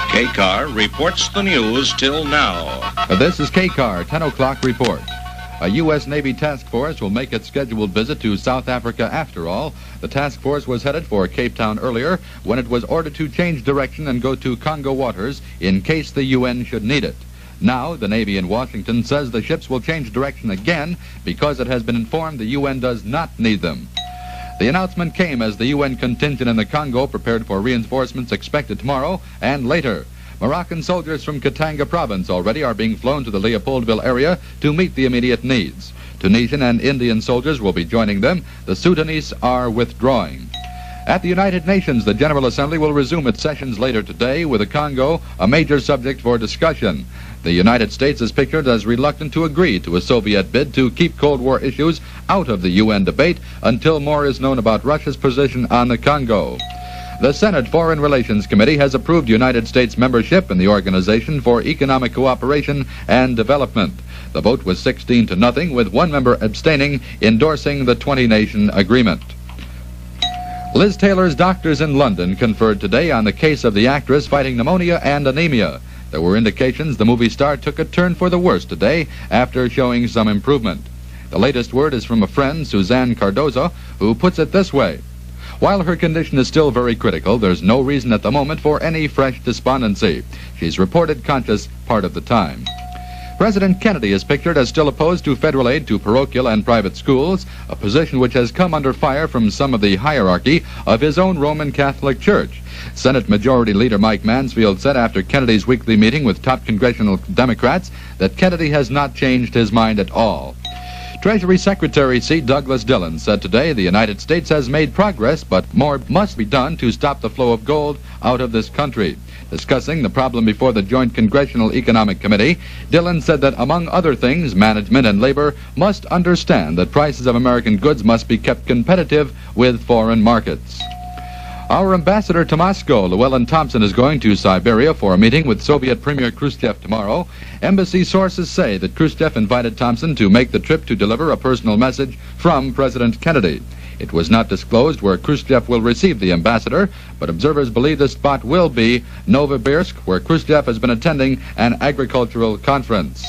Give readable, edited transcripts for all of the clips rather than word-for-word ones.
Kkar reports the news till now. This is Kkar, 10 o'clock report. A U.S. Navy task force will make its scheduled visit to South Africa after all. The task force was headed for Cape Town earlier when it was ordered to change direction and go to Congo waters in case the UN should need it. Now, the Navy in Washington says the ships will change direction again because it has been informed the UN does not need them. The announcement came as the UN contingent in the Congo prepared for reinforcements expected tomorrow and later. Moroccan soldiers from Katanga province already are being flown to the Leopoldville area to meet the immediate needs. Tunisian and Indian soldiers will be joining them. The Sudanese are withdrawing. At the United Nations, the General Assembly will resume its sessions later today, with the Congo a major subject for discussion. The United States is pictured as reluctant to agree to a Soviet bid to keep Cold War issues out of the UN debate until more is known about Russia's position on the Congo. The Senate Foreign Relations Committee has approved United States membership in the Organization for Economic Cooperation and Development. The vote was 16-0, with one member abstaining, endorsing the 20-nation agreement. Liz Taylor's doctors in London conferred today on the case of the actress fighting pneumonia and anemia. There were indications the movie star took a turn for the worse today after showing some improvement. The latest word is from a friend, Suzanne Cardozo, who puts it this way: while her condition is still very critical, there's no reason at the moment for any fresh despondency. She's reported conscious part of the time. President Kennedy is pictured as still opposed to federal aid to parochial and private schools, a position which has come under fire from some of the hierarchy of his own Roman Catholic Church. Senate Majority Leader Mike Mansfield said after Kennedy's weekly meeting with top congressional Democrats that Kennedy has not changed his mind at all. Treasury Secretary C. Douglas Dillon said today the United States has made progress, but more must be done to stop the flow of gold out of this country. Discussing the problem before the Joint Congressional Economic Committee, Dillon said that, among other things, management and labor must understand that prices of American goods must be kept competitive with foreign markets. Our ambassador to Moscow, Llewellyn Thompson, is going to Siberia for a meeting with Soviet Premier Khrushchev tomorrow. Embassy sources say that Khrushchev invited Thompson to make the trip to deliver a personal message from President Kennedy. It was not disclosed where Khrushchev will receive the ambassador, but observers believe the spot will be Novosibirsk, where Khrushchev has been attending an agricultural conference.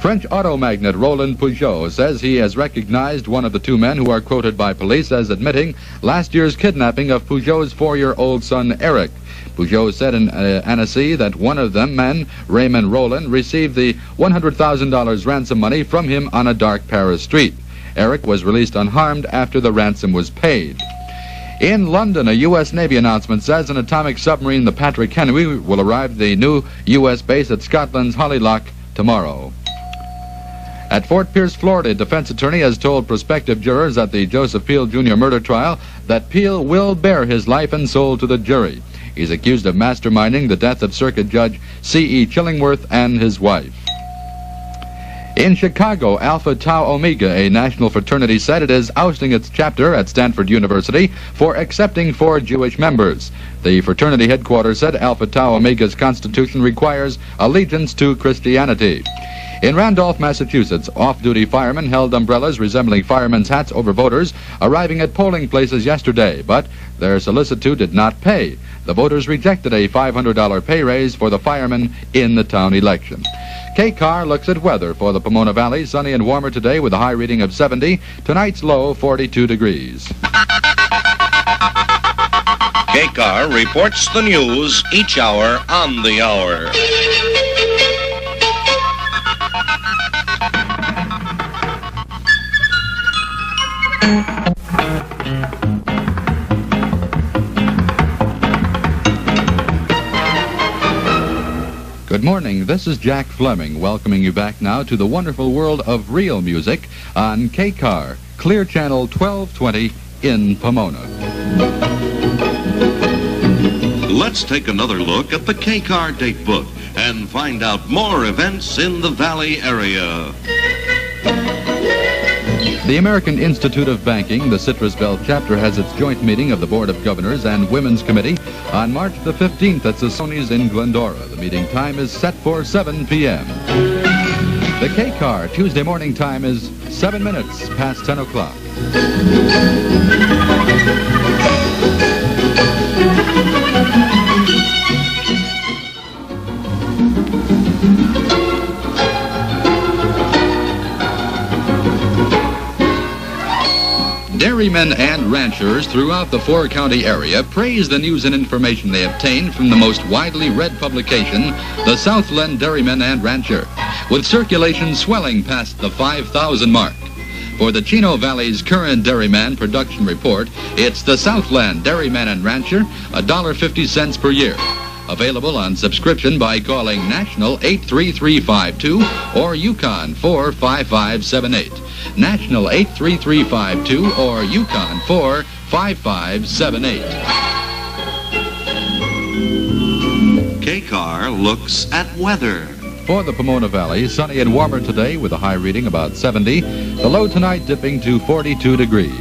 French auto magnate Roland Peugeot says he has recognized one of the two men who are quoted by police as admitting last year's kidnapping of Peugeot's 4-year-old son, Eric. Peugeot said in Annecy that one of them, men, Raymond Roland, received the $100,000 ransom money from him on a dark Paris street. Eric was released unharmed after the ransom was paid. In London, a U.S. Navy announcement says an atomic submarine, the Patrick Henry, will arrive at the new U.S. base at Scotland's Holyloch tomorrow. At Fort Pierce, Florida, a defense attorney has told prospective jurors at the Joseph Peel Jr. murder trial that Peel will bear his life and soul to the jury. He's accused of masterminding the death of Circuit Judge C.E. Chillingworth and his wife. In Chicago, Alpha Tau Omega, a national fraternity, said it is ousting its chapter at Stanford University for accepting 4 Jewish members. The fraternity headquarters said Alpha Tau Omega's constitution requires allegiance to Christianity. In Randolph, Massachusetts, off-duty firemen held umbrellas resembling firemen's hats over voters arriving at polling places yesterday, but their solicitude did not pay. The voters rejected a $500 pay raise for the firemen in the town election. Kkar looks at weather for the Pomona Valley. Sunny and warmer today with a high reading of 70. Tonight's low, 42 degrees. Kkar reports the news each hour on the hour. Good morning, this is Jack Fleming welcoming you back now to the wonderful world of real music on Kkar, Clear Channel 1220 in Pomona. Let's take another look at the Kkar date book and find out more events in the Valley area. The American Institute of Banking, the Citrus Belt chapter, has its joint meeting of the Board of Governors and Women's Committee on March the 15th at Sassoni's in Glendora. The meeting time is set for 7 p.m. The Kkar Tuesday morning time is 7 minutes past 10 o'clock. Dairymen and ranchers throughout the four-county area praise the news and information they obtain from the most widely read publication, the Southland Dairyman and Rancher, with circulation swelling past the 5,000 mark. For the Chino Valley's current Dairyman production report, it's the Southland Dairyman and Rancher, $1.50 per year. Available on subscription by calling National 83352 or Yukon 45578. National 83352 or Yukon 45578. Kkar looks at weather. For the Pomona Valley, sunny and warmer today with a high reading about 70. The low tonight dipping to 42 degrees.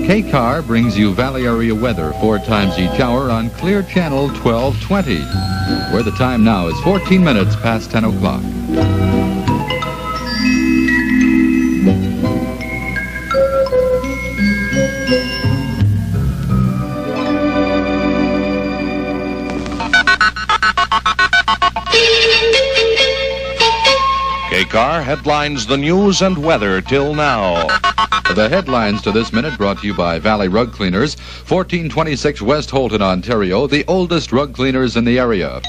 Kkar brings you valley area weather 4 times each hour on Clear Channel 1220, where the time now is 14 minutes past 10 o'clock. Kkar headlines the news and weather till now. The headlines to this minute brought to you by Valley Rug Cleaners, 1426 West Holton, Ontario, the oldest rug cleaners in the area.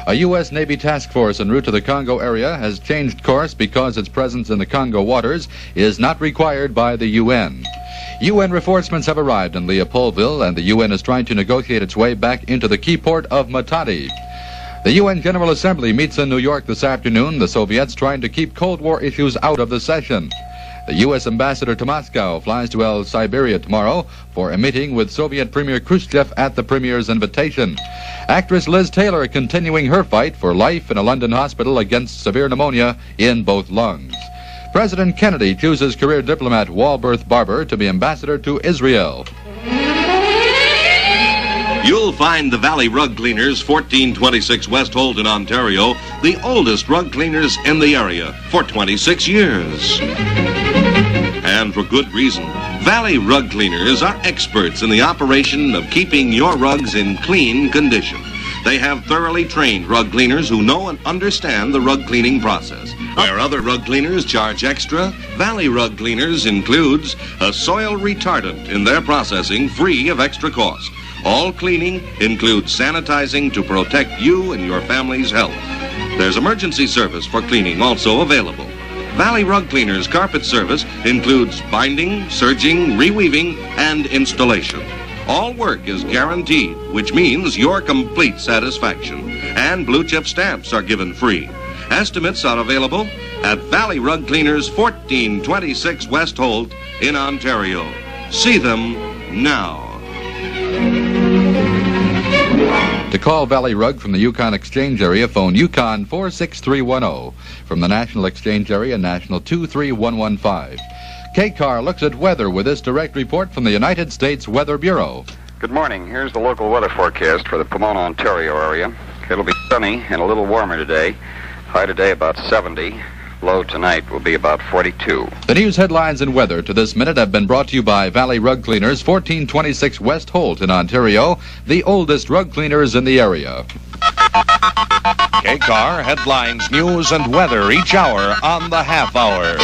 A U.S. Navy task force en route to the Congo area has changed course because its presence in the Congo waters is not required by the UN. UN reinforcements have arrived in Leopoldville, and the UN is trying to negotiate its way back into the key port of Matadi. The UN General Assembly meets in New York this afternoon, the Soviets trying to keep Cold War issues out of the session. The U.S. Ambassador to Moscow flies to Siberia tomorrow for a meeting with Soviet Premier Khrushchev at the Premier's invitation. Actress Liz Taylor continuing her fight for life in a London hospital against severe pneumonia in both lungs. President Kennedy chooses career diplomat Walberth Barber to be ambassador to Israel. You'll find the Valley Rug Cleaners, 1426 West Holton, Ontario, the oldest rug cleaners in the area for 26 years. And for good reason. Valley Rug Cleaners are experts in the operation of keeping your rugs in clean condition. They have thoroughly trained rug cleaners who know and understand the rug cleaning process. Where other rug cleaners charge extra, Valley Rug Cleaners includes a soil retardant in their processing free of extra cost. All cleaning includes sanitizing to protect you and your family's health. There's emergency service for cleaning also available. Valley Rug Cleaners carpet service includes binding, serging, reweaving, and installation. All work is guaranteed, which means your complete satisfaction. And blue chip stamps are given free. Estimates are available at Valley Rug Cleaners, 1426 West Holt in Ontario. See them now. To call Valley Rug from the Yukon Exchange area, phone Yukon 46310. From the National Exchange area, National 23115. Kkar looks at weather with this direct report from the United States Weather Bureau. Good morning. Here's the local weather forecast for the Pomona, Ontario area. It'll be sunny and a little warmer today. High today about 70. Low tonight will be about 42. The news headlines and weather to this minute have been brought to you by Valley Rug Cleaners, 1426 West Holt in Ontario, the oldest rug cleaners in the area. Kkar headlines news and weather each hour on the half hour.